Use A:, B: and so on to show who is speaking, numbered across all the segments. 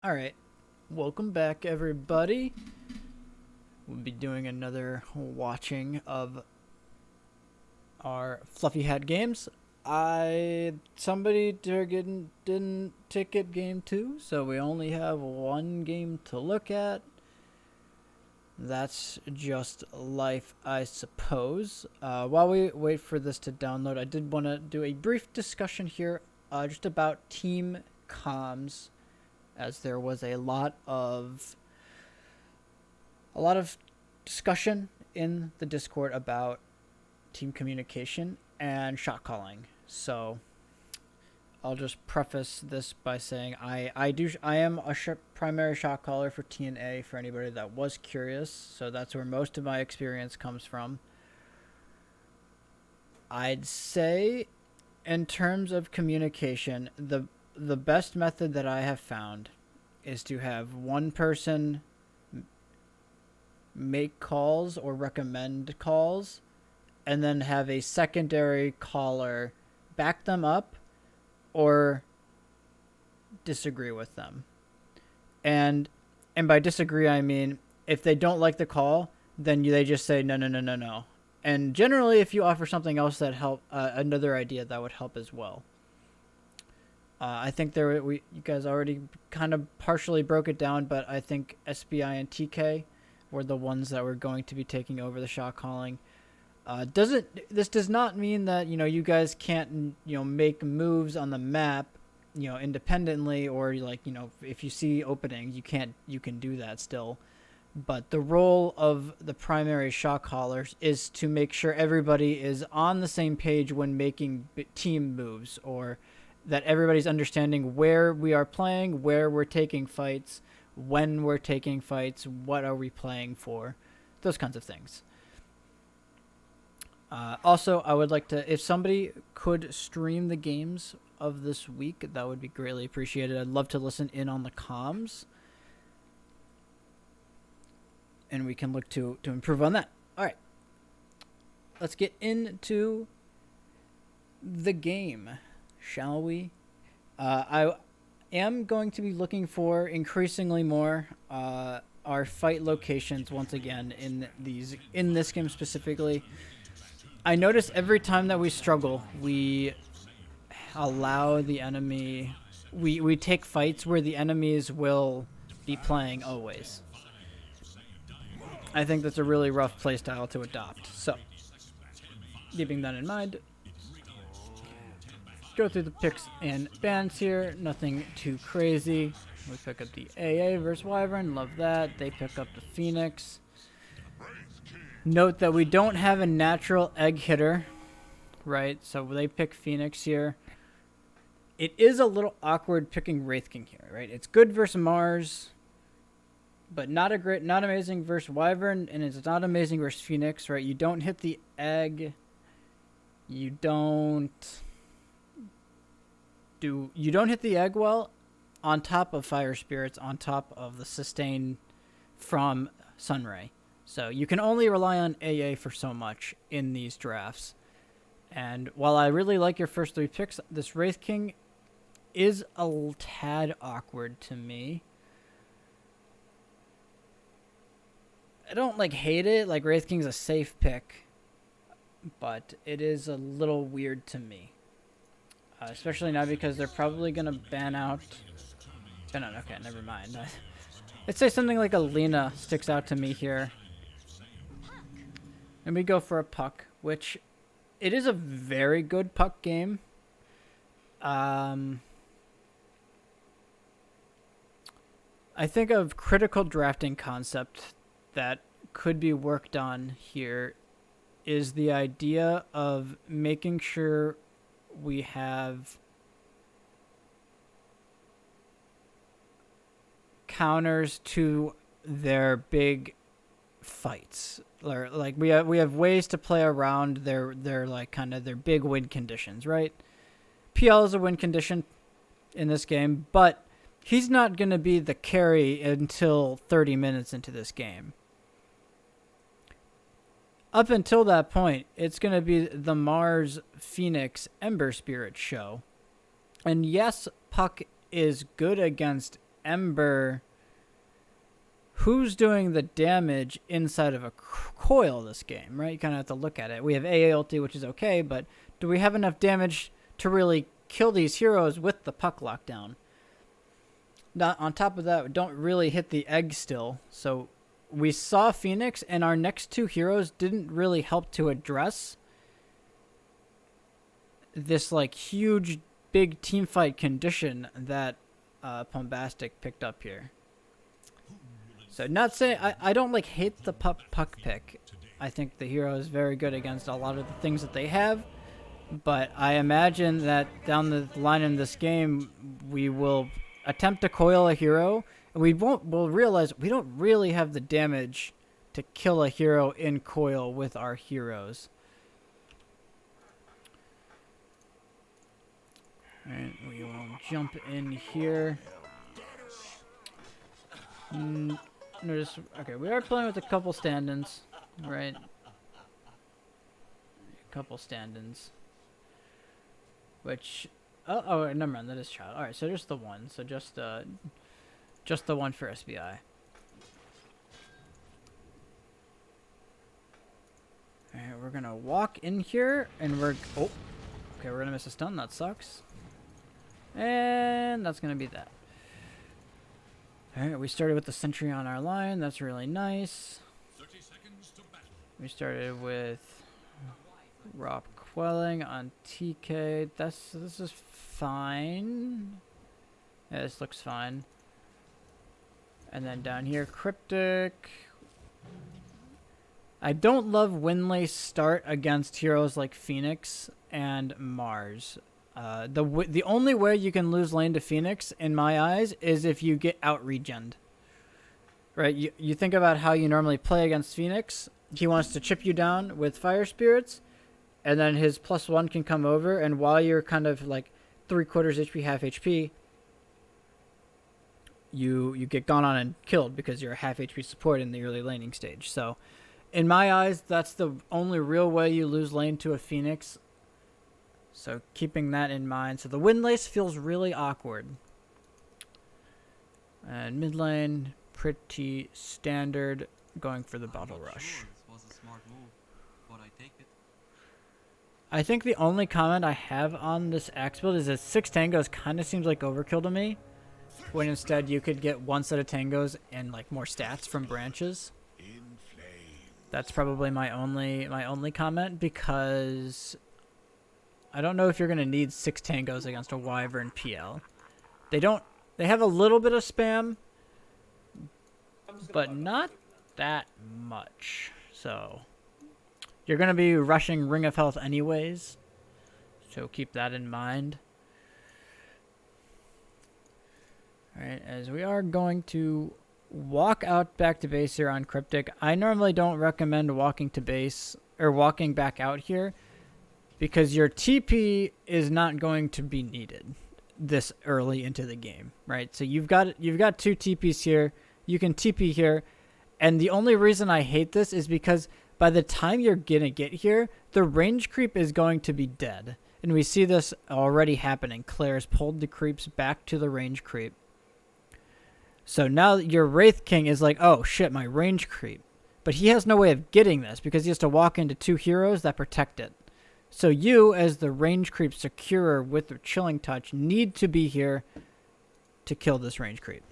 A: Alright, welcome back everybody. We'll be doing another watching of our Fluffy Hat games. Somebody didn't ticket game 2, so we only have one game to look at. That's just life, I suppose. While we wait for this to download, I did want to do a brief discussion here just about team comms, as there was a lot of discussion in the Discord about team communication and shot calling. So I'll just preface this by saying I am a primary shot caller for TNA, for anybody that was curious. So that's where most of my experience comes from. I'd say, in terms of communication, the best method that I have found is to have one person make calls or recommend calls, and then have a secondary caller back them up or disagree with them. And by disagree, I mean if they don't like the call, then they just say no. And generally, if you offer something else that another idea that would help as well. I think you guys already kind of partially broke it down, but I think SBI and TK were the ones that were going to be taking over the shot calling. This does not mean that you guys can't make moves on the map independently, or if you see openings you can do that still. But the role of the primary shot callers is to make sure everybody is on the same page when making team moves, or that everybody's understanding where we are playing, where we're taking fights, when we're taking fights, what are we playing for, those kinds of things. Also, I would like to, if somebody could stream the games of this week, that would be greatly appreciated. I'd love to listen in on the comms, and we can look to improve on that. All right, let's get into the game, shall we? I am going to be looking for increasingly more our fight locations once again in this game specifically. I notice every time that we struggle, we allow the enemy, we take fights where the enemies will be playing always. I think that's a really rough playstyle to adopt. So, keeping that in mind, go through the picks and bans here. Nothing too crazy. We pick up the AA versus Wyvern. Love that. They pick up the Phoenix. Note that we don't have a natural egg hitter, right? So they pick Phoenix here. It is a little awkward picking Wraith King here, right? It's good versus Mars, but not amazing versus Wyvern, and it's not amazing versus Phoenix, right? You don't hit the egg. You don't hit the egg well, on top of Fire Spirits, on top of the sustain from Sunray. So you can only rely on AA for so much in these drafts. And while I really like your first three picks, this Wraith King is a tad awkward to me. I don't hate it. Wraith King's a safe pick, but it is a little weird to me. Especially now because they're probably going to ban out. Okay, never mind. I'd say something like a Lena sticks out to me here. And we go for a puck, which it is a very good puck game. I think a critical drafting concept that could be worked on here is the idea of making sure we have counters to their big fights. We have ways to play around their their big win conditions, right? PL is a win condition in this game, but he's not going to be the carry until 30 minutes into this game. Up until that point, it's going to be the Mars Phoenix Ember Spirit show. And yes, Puck is good against Ember, who's doing the damage inside of a coil this game, right? You kind of have to look at it. We have AA ulti, which is okay, but do we have enough damage to really kill these heroes with the puck lockdown? Not on top of that, we don't really hit the egg still. So we saw Phoenix, and our next two heroes didn't really help to address this like huge, big team fight condition that Bombastic picked up here. So not saying I don't like hate the puck pick. I think the hero is very good against a lot of the things that they have, but I imagine that down the line in this game we will attempt to coil a hero, and we'll realize we don't really have the damage to kill a hero in coil with our heroes. Alright, we will jump in here. Notice, okay, we are playing with a couple stand-ins, right? A couple stand-ins. Which, oh, never mind, that is child. Alright, so just the one. So just the one for SBI. Alright, we're gonna walk in here, and we're, oh, okay, we're gonna miss a stun, that sucks. And that's gonna be that. Alright, we started with the sentry on our line. That's really nice.
B: 30 seconds to battle.
A: We started with Rob Quelling on TK. This is fine. Yeah, this looks fine. And then down here, Cryptic. I don't love Windlace start against heroes like Phoenix and Mars. The only way you can lose lane to Phoenix, in my eyes, is if you get out-regened. Right? You think about how you normally play against Phoenix. He wants to chip you down with Fire Spirits, and then his +1 can come over, and while you're kind of like 3/4 HP, half HP, you get gone on and killed because you're a half HP support in the early laning stage. So, in my eyes, that's the only real way you lose lane to a Phoenix. So keeping that in mind. So the Windlace feels really awkward. And mid lane, pretty standard, going for the Bottle Rush.
C: Sure this was a smart move, but I take it.
A: I think the only comment I have on this axe build is that 6 tangos kind of seems like overkill to me, when instead you could get 1 set of tangos and like more stats from branches. That's probably my only comment, because I don't know if you're going to need 6 tangos against a Wyvern PL. They have a little bit of spam, but not that much. So you're going to be rushing Ring of Health anyways, so keep that in mind. Alright, as we are going to walk out back to base here on Cryptic. I normally don't recommend walking to base, or walking back out here, because your TP is not going to be needed this early into the game, right? So you've got 2 TPs here. You can TP here, and the only reason I hate this is because by the time you're gonna get here, the range creep is going to be dead, and we see this already happening. Claire's pulled the creeps back to the range creep. So now your Wraith King is like, oh shit, my range creep, but he has no way of getting this because he has to walk into 2 heroes that protect it. So you, as the range creep securer with the Chilling Touch, need to be here to kill this range creep.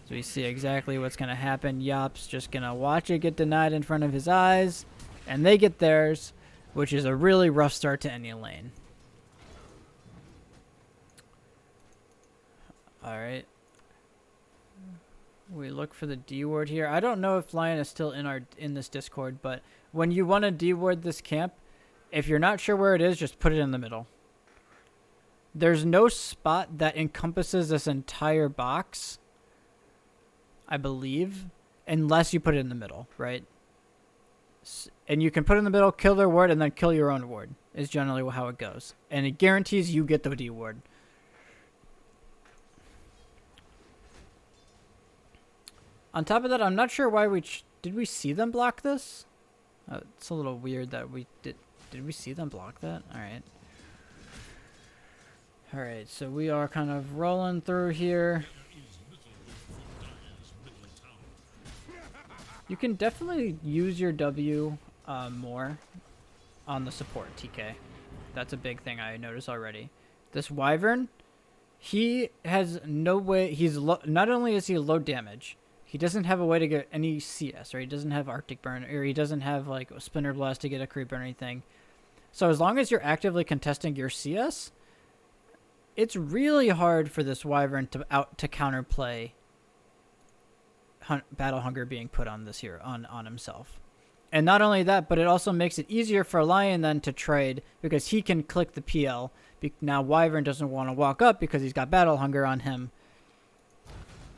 A: So we see exactly what's going to happen. Yop's just going to watch it get denied in front of his eyes, and they get theirs, which is a really rough start to any lane. Alright. We look for the D ward here. I don't know if Lion is still in this Discord, but when you want to D ward this camp, if you're not sure where it is, just put it in the middle. There's no spot that encompasses this entire box, I believe, unless you put it in the middle, right? And you can put it in the middle, kill their ward, and then kill your own ward, is generally how it goes. And it guarantees you get the D ward. On top of that, I'm not sure why did we see them block this? It's a little weird that we did we see them block that? Alright. Alright, so we are kind of rolling through here. You can definitely use your W more on the support, TK. That's a big thing I noticed already. This Wyvern, he has no way. Not only is he low damage, he doesn't have a way to get any CS, or he doesn't have Arctic Burn, or he doesn't have like a Spinner Blast to get a creep or anything. So as long as you're actively contesting your CS, it's really hard for this Wyvern to counterplay Battle Hunger being put on this here on himself. And not only that, but it also makes it easier for Lion then to trade because he can click the PL. Now Wyvern doesn't want to walk up because he's got Battle Hunger on him.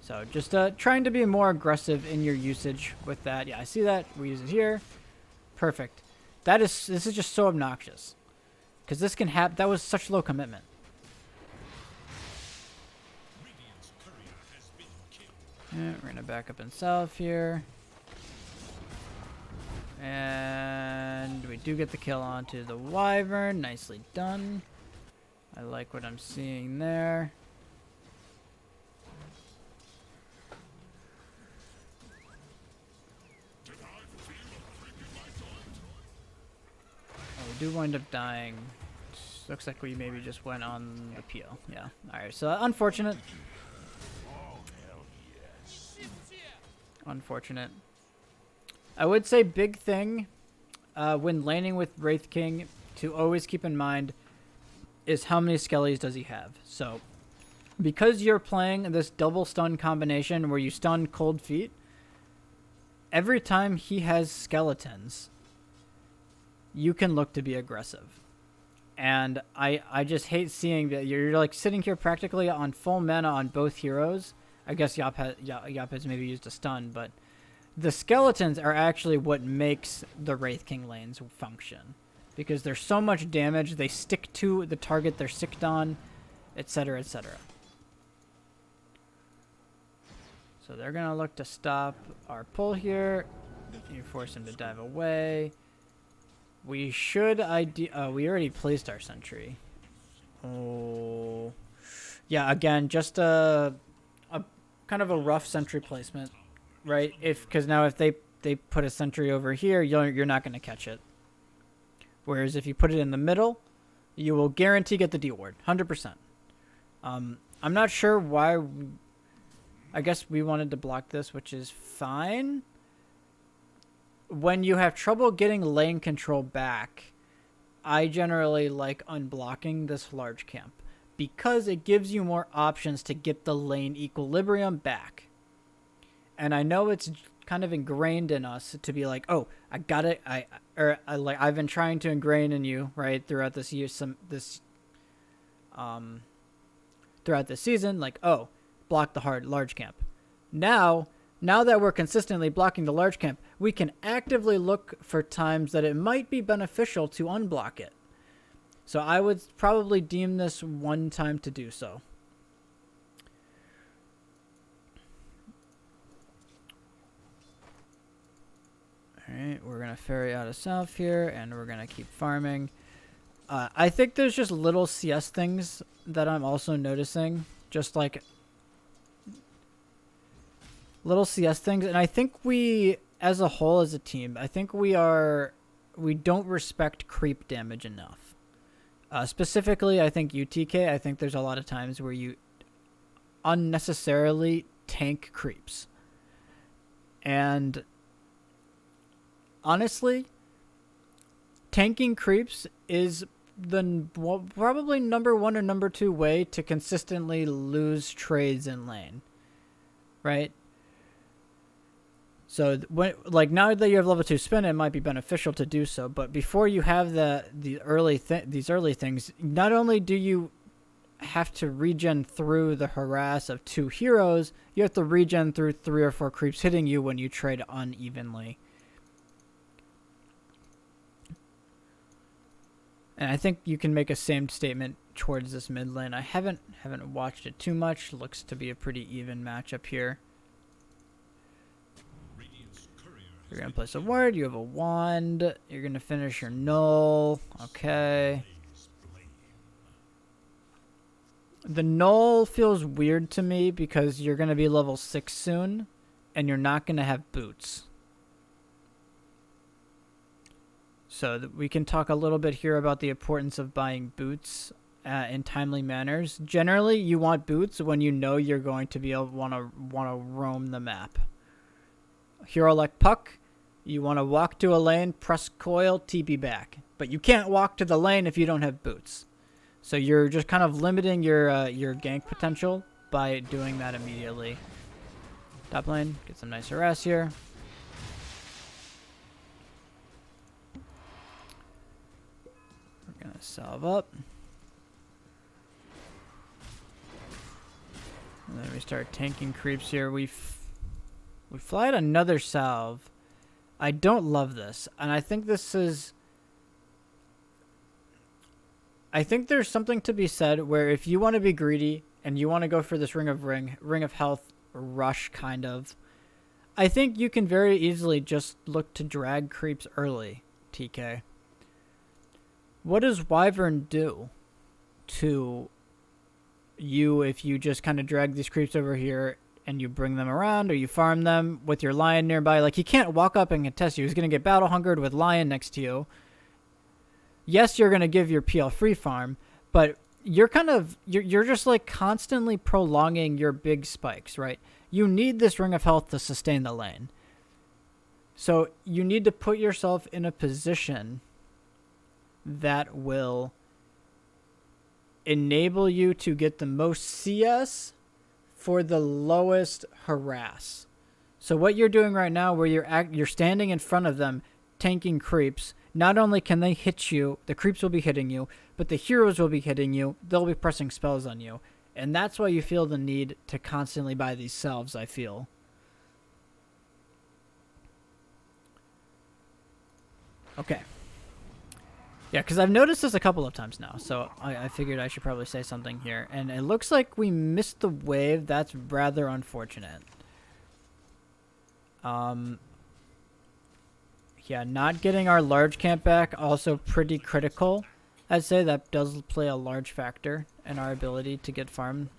A: So just trying to be more aggressive in your usage with that. Yeah, I see that. We use it here. Perfect. This is just so obnoxious. Because this can happen. That was such low commitment. Yeah, we're going to back up in south here. And we do get the kill onto the Wyvern. Nicely done. I like what I'm seeing there. Oh, we do wind up dying. Looks like we maybe just went on the PL. Yeah. Alright, so unfortunate. Unfortunate. I would say big thing when laning with Wraith King to always keep in mind is how many skellies does he have. So because you're playing this double stun combination where you stun cold feet, every time he has skeletons, you can look to be aggressive. And I just hate seeing that you're like sitting here practically on full mana on both heroes. I guess Yop has maybe used a stun, but the skeletons are actually what makes the Wraith King lanes function. Because there's so much damage, they stick to the target they're sicked on, etc., etc. So they're going to look to stop our pull here. You force him to dive away. We should we already placed our sentry. Oh. Yeah, again, just a kind of a rough sentry placement, right? Because now if they put a sentry over here, you're not going to catch it. Whereas if you put it in the middle, you will guarantee get the D ward, 100%. I'm not sure why. I guess we wanted to block this, which is fine. When you have trouble getting lane control back, I generally like unblocking this large camp because it gives you more options to get the lane equilibrium back. And I know it's kind of ingrained in us to be like, oh, I got it. I've been trying to ingrain in you, right, throughout this year, throughout this season, like, oh, block the hard large camp. Now that we're consistently blocking the large camp, we can actively look for times that it might be beneficial to unblock it. So I would probably deem this one time to do so. Alright, we're going to ferry out of south here, and we're going to keep farming. I think there's just little CS things that I'm also noticing. Just like little CS things. And I think we, as a whole, as a team, I think we don't respect creep damage enough. Specifically, I think UTK, I think there's a lot of times where you unnecessarily tank creeps. And honestly, tanking creeps is probably number one or number two way to consistently lose trades in lane, right? So now that you have level 2 spin, it might be beneficial to do so. But before you have these early things, not only do you have to regen through the harass of 2 heroes, you have to regen through 3 or 4 creeps hitting you when you trade unevenly. And I think you can make a same statement towards this mid lane. I haven't watched it too much. Looks to be a pretty even matchup here. You're going to place a ward. You have a wand. You're going to finish your null. Okay. The null feels weird to me because you're going to be level 6 soon, and you're not going to have boots. So we can talk a little bit here about the importance of buying boots in timely manners. Generally, you want boots when you know you're going to be able want to roam the map. Hero like Puck, you want to walk to a lane, press coil, TP back. But you can't walk to the lane if you don't have boots. So you're just kind of limiting your gank potential by doing that immediately. Top lane, get some nice harass here. We're gonna salve up. And then we start tanking creeps here. We fly out another salve. I don't love this, and I think this is... I think there's something to be said where if you want to be greedy and you want to go for this ring of health rush kind of, I think you can very easily just look to drag creeps early, TK. What does Wyvern do to you if you just kind of drag these creeps over here and you bring them around or you farm them with your Lion nearby? Like, he can't walk up and contest you. He's going to get battle hungered with Lion next to you. Yes, you're going to give your PL free farm, but you're just like constantly prolonging your big spikes, right? You need this ring of health to sustain the lane. So you need to put yourself in a position that will enable you to get the most CS for the lowest harass. So what you're doing right now, where you're standing in front of them, tanking creeps, not only can they hit you, the creeps will be hitting you, but the heroes will be hitting you. They'll be pressing spells on you. And that's why you feel the need to constantly buy these salves, I feel. Okay. Yeah, because I've noticed this a couple of times now, so I figured I should probably say something here. And it looks like we missed the wave. That's rather unfortunate. Yeah, not getting our large camp back, also pretty critical. I'd say that does play a large factor in our ability to get farm.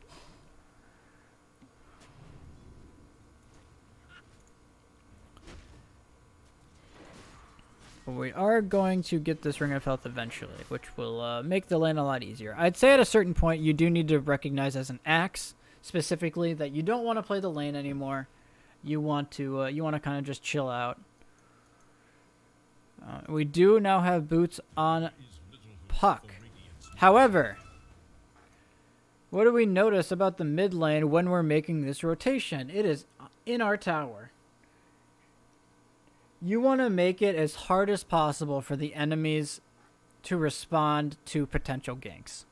A: But we are going to get this Ring of Health eventually, which will make the lane a lot easier. I'd say at a certain point you do need to recognize as an axe, specifically, that you don't want to play the lane anymore. You want to kind of just chill out. We do now have boots on Puck. However, what do we notice about the mid lane when we're making this rotation? It is in our tower. You want to make it as hard as possible for the enemies to respond to potential ganks.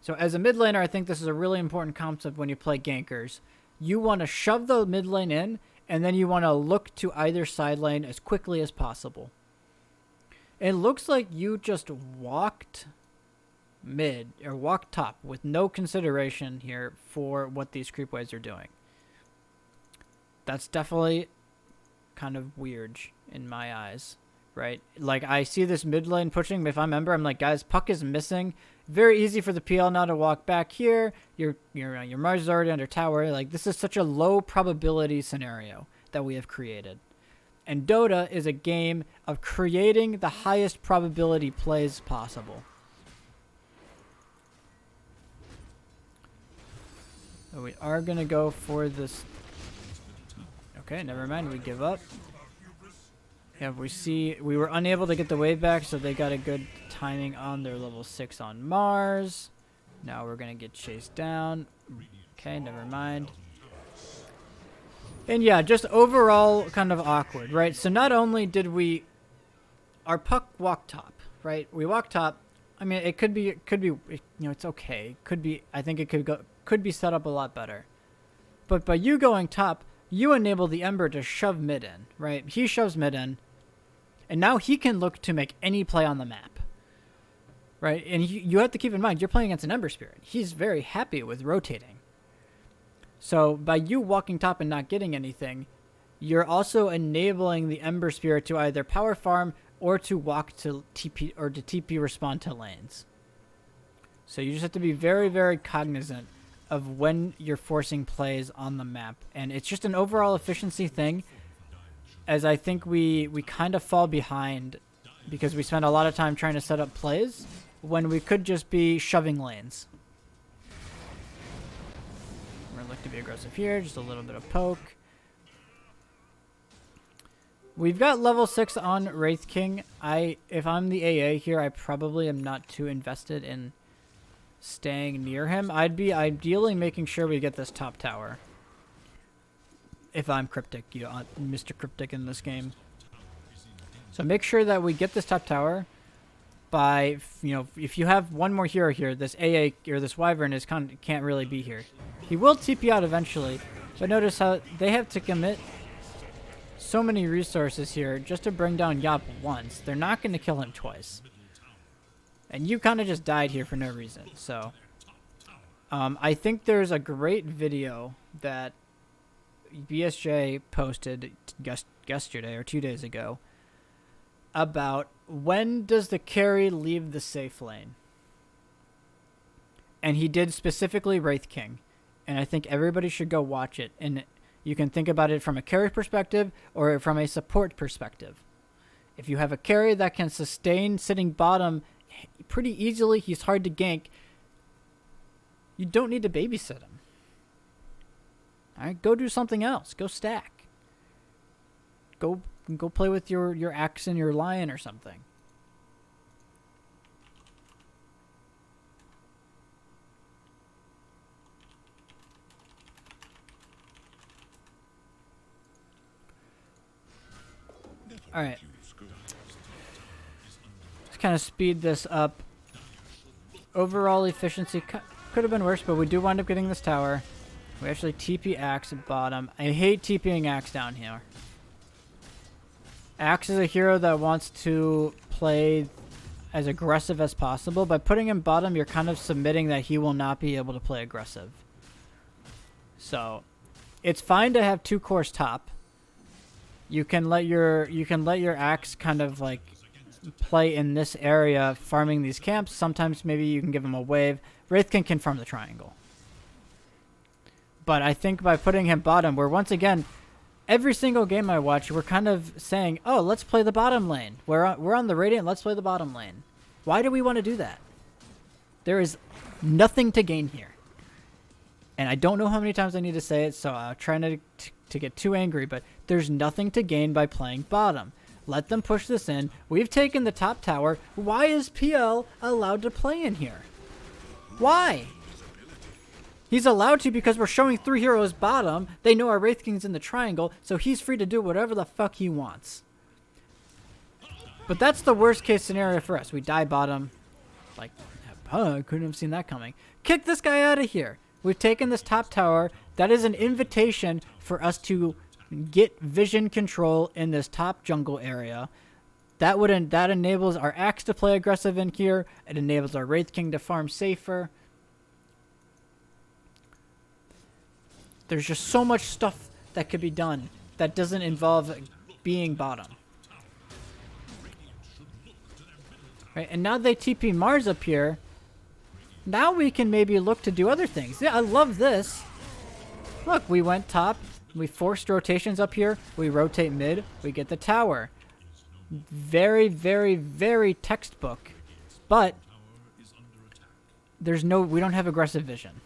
A: So as a mid laner, I think this is a really important concept when you play gankers. You want to shove the mid lane in, and then you want to look to either side lane as quickly as possible. It looks like you just walked mid, or walked top, with no consideration here for what these creep waves are doing. That's definitely kind of weird in my eyes, right? Like, I see this mid lane pushing, but if I'm Ember, I'm like, guys, Puck is missing. Very easy for the PL now to walk back here. Your Mars is already under tower. Like, this is such a low probability scenario that we have created. And Dota is a game of creating the highest probability plays possible. So we are going to go for this. Okay, never mind. We give up. Yeah, we were unable to get the wave back, so they got a good timing on their level 6 on Mars. Now we're going to get chased down. Okay, never mind. And yeah, just overall kind of awkward, right? So not only did our Puck walk top, right? We walk top. I mean, it could be, it's okay. I think it could be set up a lot better. But by you going top, you enable the Ember to shove mid in, right? He shoves mid in, and now he can look to make any play on the map, right? And you have to keep in mind, you're playing against an Ember Spirit. He's very happy with rotating. So by you walking top and not getting anything, you're also enabling the Ember Spirit to either power farm or to walk to TP or to TP respond to lanes. So you just have to be very, very cognizant of when you're forcing plays on the map. And it's just an overall efficiency thing, as I think we kind of fall behind because we spend a lot of time trying to set up plays when we could just be shoving lanes. We're going to look to be aggressive here, just a little bit of poke. We've got level 6 on Wraith King. If I'm the AA here, I probably am not too invested in staying near him. I'd be ideally making sure we get this top tower. If I'm Cryptic, you know, Mr. Cryptic in this game. So make sure that we get this top tower by, you know, if you have one more hero here, this AA or this Wyvern can't really be here. He will TP out eventually, but notice how they have to commit so many resources here just to bring down Yop once. They're not going to kill him twice. And you kind of just died here for no reason. So I think there's a great video that BSJ posted yesterday or 2 days ago about when does the carry leave the safe lane. And he did specifically Wraith King. And I think everybody should go watch it. And you can think about it from a carry perspective or from a support perspective. If you have a carry that can sustain sitting bottom pretty easily, he's hard to gank, you don't need to babysit him. Alright, go do something else. Go stack. Go play with your axe and your lion or something. Alright. Let's kind of speed this up. Overall efficiency could have been worse, but we do wind up getting this tower. We actually TP Axe at bottom. I hate TPing Axe down here. Axe is a hero that wants to play as aggressive as possible. By putting him bottom, you're kind of submitting that he will not be able to play aggressive. So, it's fine to have 2 cores top. You can let your Axe kind of like play in this area, farming these camps. Sometimes maybe you can give him a wave. Wraithkin can farm the triangle. But I think by putting him bottom, we're once again, every single game I watch, we're kind of saying, oh, let's play the bottom lane. We're on the Radiant, let's play the bottom lane. Why do we want to do that? There is nothing to gain here. And I don't know how many times I need to say it, so I'm trying to get too angry, but there's nothing to gain by playing bottom. Let them push this in. We've taken the top tower. Why is PL allowed to play in here? Why? He's allowed to because we're showing 3 heroes bottom. They know our Wraith King's in the triangle, so he's free to do whatever the fuck he wants. But that's the worst case scenario for us. We die bottom. Like, I couldn't have seen that coming. Kick this guy out of here. We've taken this top tower. That is an invitation for us to get vision control in this top jungle area. That enables our Axe to play aggressive in here. It enables our Wraith King to farm safer. There's just so much stuff that could be done that doesn't involve being bottom. Right, and now they TP Mars up here. Now we can maybe look to do other things. Yeah, I love this. Look, we went top. We forced rotations up here. We rotate mid. We get the tower. Very, very, very textbook. But we don't have aggressive vision.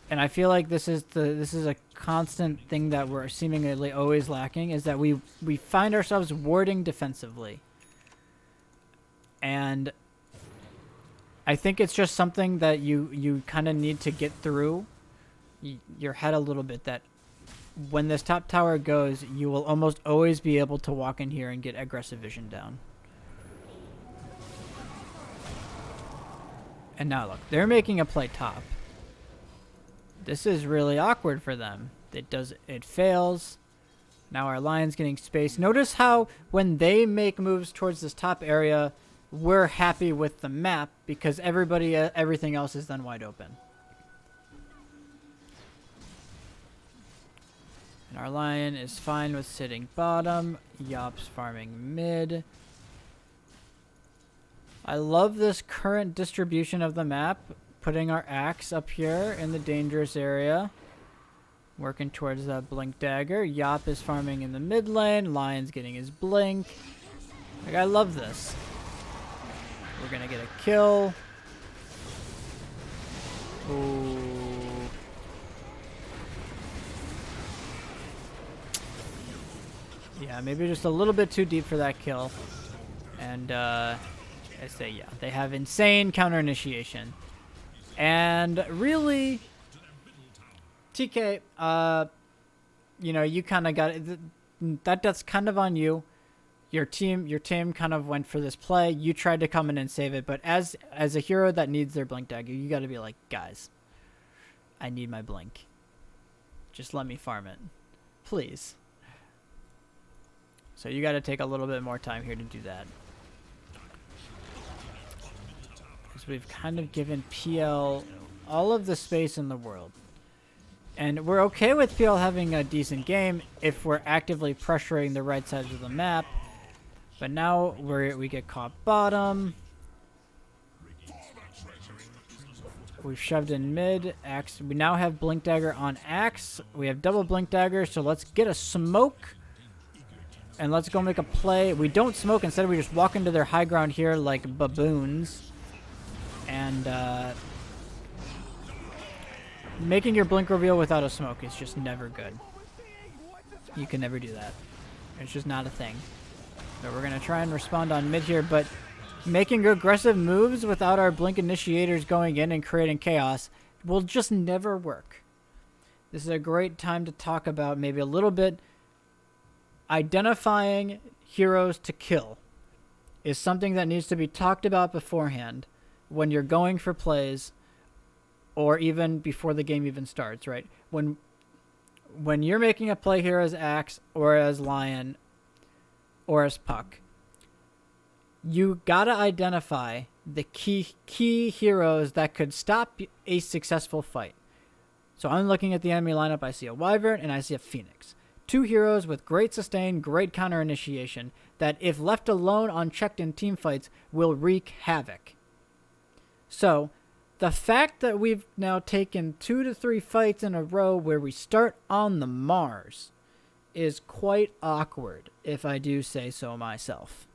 A: And I feel like this is a constant thing that we're seemingly always lacking, is that we find ourselves warding defensively. And I think it's just something that you kind of need to get through your head a little bit, that when this top tower goes, you will almost always be able to walk in here and get aggressive vision down. And now look, they're making a play top. This is really awkward for them. It fails. Now our lion's getting space. Notice how when they make moves towards this top area, we're happy with the map because everything else is then wide open. And our lion is fine with sitting bottom. Yop's farming mid. I love this current distribution of the map. Putting our axe up here in the dangerous area. Working towards that blink dagger. Yop is farming in the mid lane. Lion's getting his blink. Like, I love this. We're gonna get a kill. Ooh. Yeah, maybe just a little bit too deep for that kill. And, I say, yeah, they have insane counter initiation. And really, TK, you know, you kind of got it. That's kind of on you. Your team kind of went for this play. You tried to come in and save it, but as a hero that needs their blink dagger, you got to be like, guys, I need my blink. Just let me farm it, please. So you got to take a little bit more time here to do that. Because we've kind of given PL all of the space in the world. And we're okay with PL having a decent game if we're actively pressuring the right sides of the map. But now we get caught bottom. We've shoved in mid. Axe. We now have blink dagger on axe. We have double blink dagger, so let's get a smoke. And let's go make a play. We don't smoke. Instead, we just walk into their high ground here like baboons. And making your blink reveal without a smoke is just never good. You can never do that. It's just not a thing. So we're going to try and respond on mid here, but making aggressive moves without our blink initiators going in and creating chaos will just never work. This is a great time to talk about maybe a little bit identifying heroes to kill is something that needs to be talked about beforehand when you're going for plays or even before the game even starts, right? When you're making a play here as Axe or as Lion or as Puck, you gotta identify the key heroes that could stop a successful fight. So I'm looking at the enemy lineup, I see a Wyvern and I see a Phoenix. Two heroes with great sustain, great counter initiation that if left alone unchecked in team fights will wreak havoc. So the fact that we've now taken 2 to 3 fights in a row where we start on the Mars is quite awkward, if I do say so myself.